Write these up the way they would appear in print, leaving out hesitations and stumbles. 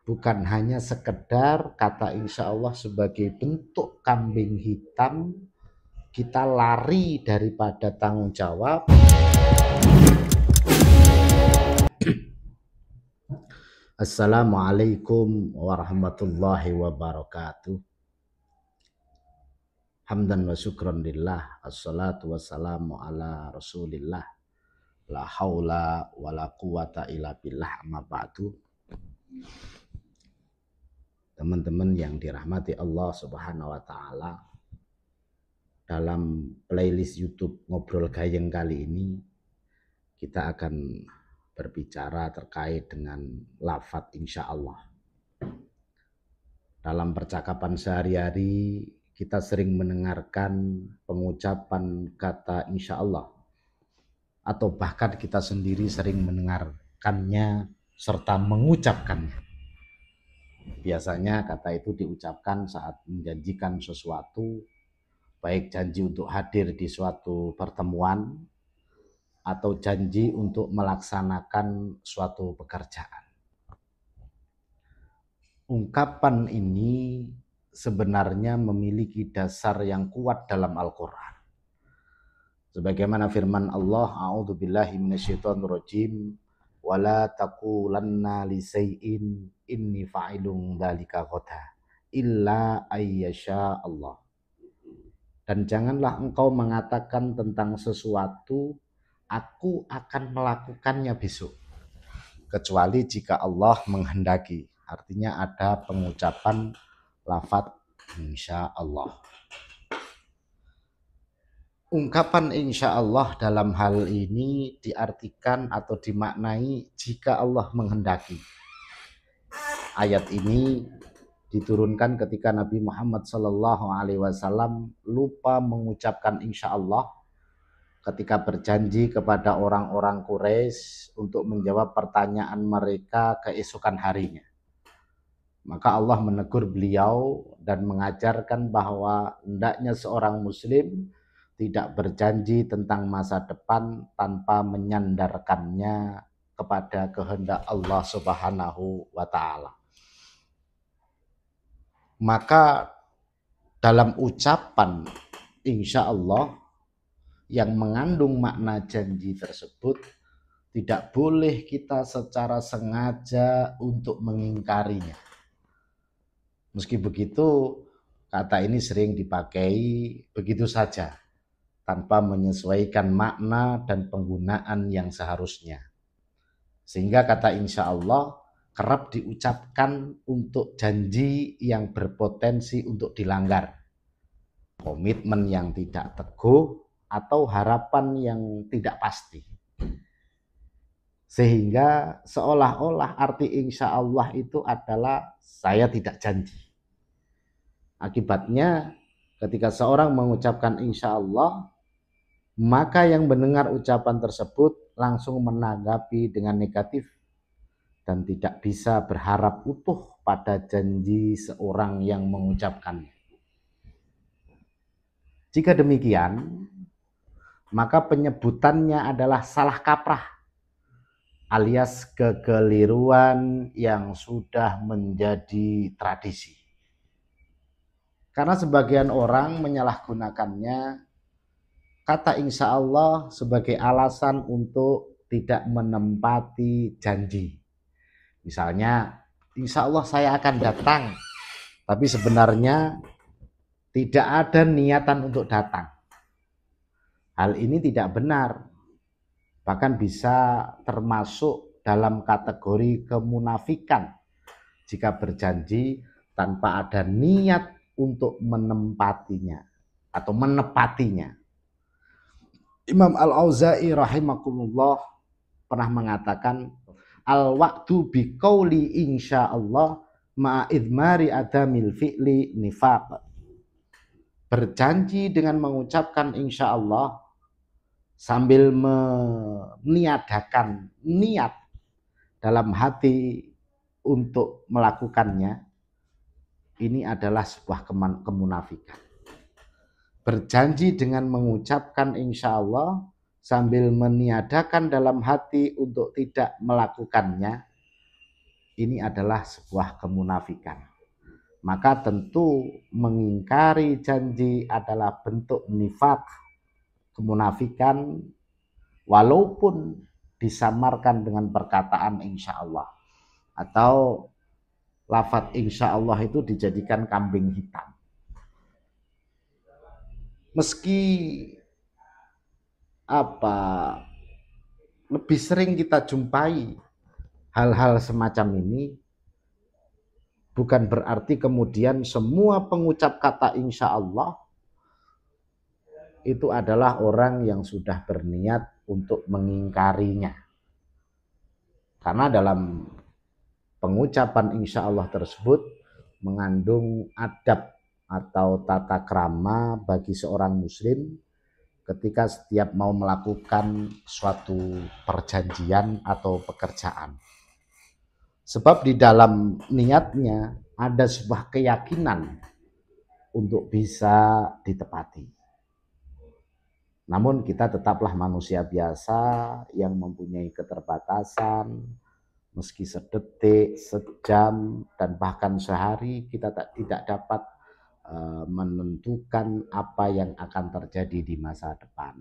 bukan hanya sekedar kata insya Allah sebagai bentuk kambing hitam, kita lari daripada tanggung jawab. Assalamualaikum warahmatullahi wabarakatuh. Hamdan wa syukran lillah, assalatu wassalamu ala rasulillah, la haula wa la quwata illa billah, amma ba'du. Teman-teman yang dirahmati Allah Subhanahu wa taala, dalam playlist YouTube Ngobrol Gayeng kali ini kita akan berbicara terkait dengan lafadz insya Allah. Dalam percakapan sehari-hari kita sering mendengarkan pengucapan kata insya Allah, atau bahkan kita sendiri sering mendengarkannya serta mengucapkannya. Biasanya kata itu diucapkan saat menjanjikan sesuatu, baik janji untuk hadir di suatu pertemuan atau janji untuk melaksanakan suatu pekerjaan. Ungkapan ini sebenarnya memiliki dasar yang kuat dalam Al-Quran. Sebagaimana firman Allah, a'udzubillahi minasyaitonirrajim, wala taqulanna li syai'in inni fa'ilun dzalika ghadan illa ayyasha Allah. Dan janganlah engkau mengatakan tentang sesuatu, aku akan melakukannya besok, kecuali jika Allah menghendaki. Artinya ada pengucapan lafadz insya Allah. Ungkapan insya Allah dalam hal ini diartikan atau dimaknai jika Allah menghendaki. Ayat ini diturunkan ketika Nabi Muhammad SAW lupa mengucapkan insya Allah ketika berjanji kepada orang-orang Quraisy untuk menjawab pertanyaan mereka keesokan harinya. Maka Allah menegur beliau dan mengajarkan bahwa hendaknya seorang muslim tidak berjanji tentang masa depan tanpa menyandarkannya kepada kehendak Allah Subhanahu wa taala. Maka dalam ucapan insya Allah yang mengandung makna janji tersebut, tidak boleh kita secara sengaja untuk mengingkarinya. Meski begitu, kata ini sering dipakai begitu saja, tanpa menyesuaikan makna dan penggunaan yang seharusnya. Sehingga kata insya Allah kerap diucapkan untuk janji yang berpotensi untuk dilanggar, komitmen yang tidak teguh, atau harapan yang tidak pasti. Sehingga seolah-olah arti insya Allah itu adalah saya tidak janji. Akibatnya ketika seorang mengucapkan insya Allah, maka yang mendengar ucapan tersebut langsung menanggapi dengan negatif dan tidak bisa berharap utuh pada janji seorang yang mengucapkannya. Jika demikian, maka penyebutannya adalah salah kaprah alias kekeliruan yang sudah menjadi tradisi. Karena sebagian orang menyalahgunakannya kata insya Allah sebagai alasan untuk tidak menempati janji. Misalnya, insya Allah saya akan datang, tapi sebenarnya tidak ada niatan untuk datang. Hal ini tidak benar, bahkan bisa termasuk dalam kategori kemunafikan jika berjanji tanpa ada niat untuk menempatinya atau menepatinya. Imam Al-Auza'i rahimakumullah pernah mengatakan, al-wa'du biqauli insyaallah ma'idmari adamil fi'li nifaq. Berjanji dengan mengucapkan insyaallah sambil meniadakan niat dalam hati untuk melakukannya, ini adalah sebuah kemunafikan. Berjanji dengan mengucapkan insya Allah sambil meniadakan dalam hati untuk tidak melakukannya, ini adalah sebuah kemunafikan. Maka tentu mengingkari janji adalah bentuk nifaq, kemunafikan, walaupun disamarkan dengan perkataan insya Allah. Atau lafaz insya Allah itu dijadikan kambing hitam. Meski lebih sering kita jumpai hal-hal semacam ini, bukan berarti kemudian semua pengucap kata insya Allah itu adalah orang yang sudah berniat untuk mengingkarinya. Karena dalam pengucapan insya Allah tersebut mengandung adab atau tata krama bagi seorang muslim ketika setiap mau melakukan suatu perjanjian atau pekerjaan. Sebab di dalam niatnya ada sebuah keyakinan untuk bisa ditepati. Namun kita tetaplah manusia biasa yang mempunyai keterbatasan, meski sedetik, sejam, dan bahkan sehari kita tidak dapat menentukan apa yang akan terjadi di masa depan.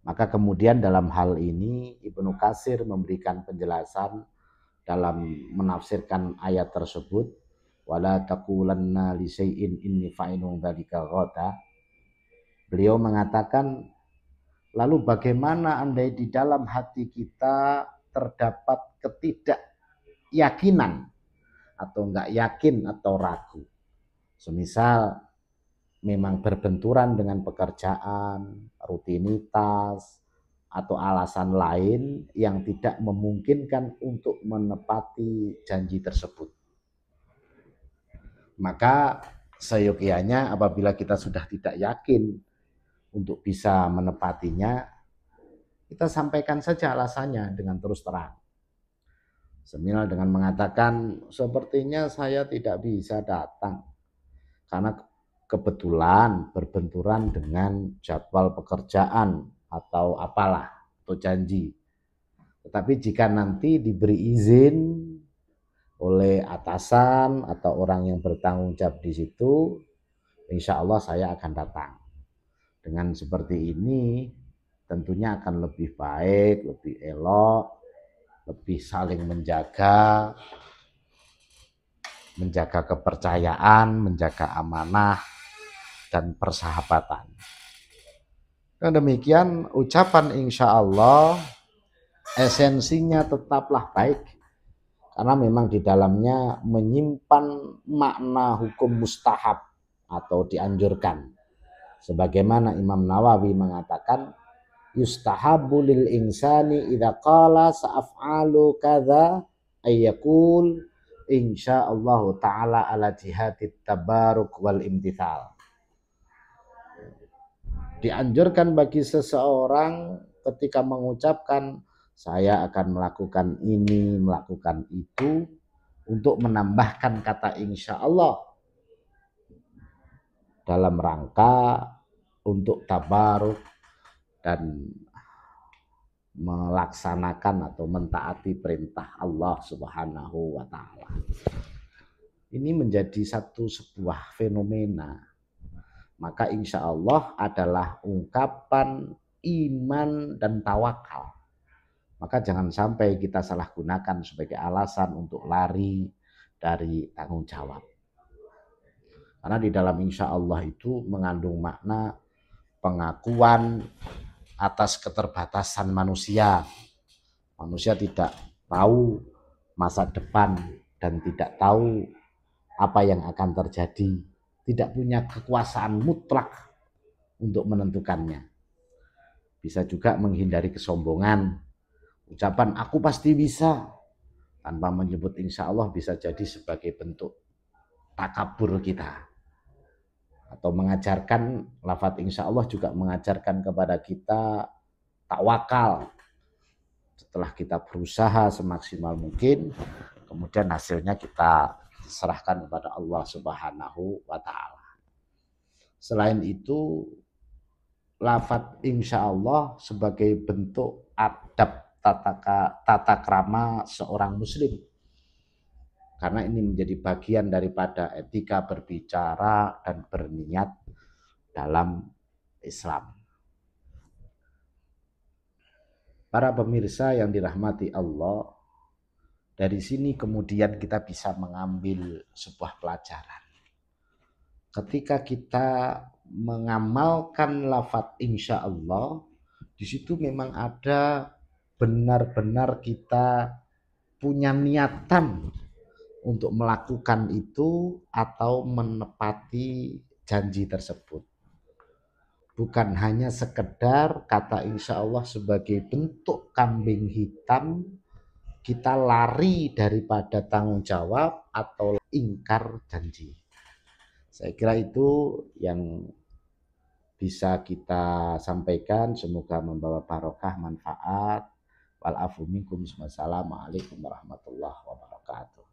Maka kemudian dalam hal ini Ibnu Katsir memberikan penjelasan dalam menafsirkan ayat tersebut, wala taqulanna li syai'in inni fa'ilun dzalika ghadan. Beliau mengatakan, lalu bagaimana andai di dalam hati kita terdapat ketidakyakinan atau enggak yakin atau ragu. Semisal memang berbenturan dengan pekerjaan, rutinitas, atau alasan lain yang tidak memungkinkan untuk menepati janji tersebut. Maka seyogianya apabila kita sudah tidak yakin untuk bisa menepatinya, kita sampaikan saja alasannya dengan terus terang. Semisal dengan mengatakan, sepertinya saya tidak bisa datang karena kebetulan berbenturan dengan jadwal pekerjaan atau apalah, atau janji. Tetapi jika nanti diberi izin oleh atasan atau orang yang bertanggung jawab di situ, insya Allah saya akan datang. Dengan seperti ini tentunya akan lebih baik, lebih elok, lebih saling menjaga kepercayaan, menjaga amanah, dan persahabatan. Dan demikian ucapan insya Allah esensinya tetaplah baik, karena memang di dalamnya menyimpan makna hukum mustahab atau dianjurkan. Sebagaimana Imam Nawawi mengatakan, yustahabu lil insani idza qala sa'af'alu kadza ayyakul insyaallah ta'ala ala jihadit tabaruk wal imtithal. Dianjurkan bagi seseorang ketika mengucapkan saya akan melakukan ini, melakukan itu, untuk menambahkan kata insya Allah dalam rangka untuk tabaruk dan melaksanakan atau mentaati perintah Allah Subhanahu wa Ta'ala. Ini menjadi sebuah fenomena. Maka insya Allah adalah ungkapan iman dan tawakal. Maka jangan sampai kita salah gunakan sebagai alasan untuk lari dari tanggung jawab. Karena di dalam insya Allah itu mengandung makna pengakuan atas keterbatasan manusia. Manusia tidak tahu masa depan dan tidak tahu apa yang akan terjadi. Tidak punya kekuasaan mutlak untuk menentukannya. Bisa juga menghindari kesombongan. Ucapan aku pasti bisa tanpa menyebut insya Allah bisa jadi sebagai bentuk takabur kita. Atau mengajarkan lafaz insya Allah juga mengajarkan kepada kita tawakal. Setelah kita berusaha semaksimal mungkin, kemudian hasilnya kita serahkan kepada Allah Subhanahu wa Ta'ala. Selain itu, lafaz insya Allah sebagai bentuk adab tata krama seorang muslim. karena ini menjadi bagian daripada etika berbicara dan berniat dalam Islam. Para pemirsa yang dirahmati Allah, dari sini kemudian kita bisa mengambil sebuah pelajaran. Ketika kita mengamalkan lafaz insya Allah, di situ memang ada benar-benar kita punya niatan untuk melakukan itu atau menepati janji tersebut. Bukan hanya sekedar kata insya Allah sebagai bentuk kambing hitam, kita lari daripada tanggung jawab atau ingkar janji. Saya kira itu yang bisa kita sampaikan, semoga membawa barokah, manfaat. Wal afu minkum. Wassalamualaikum warahmatullahi wabarakatuh.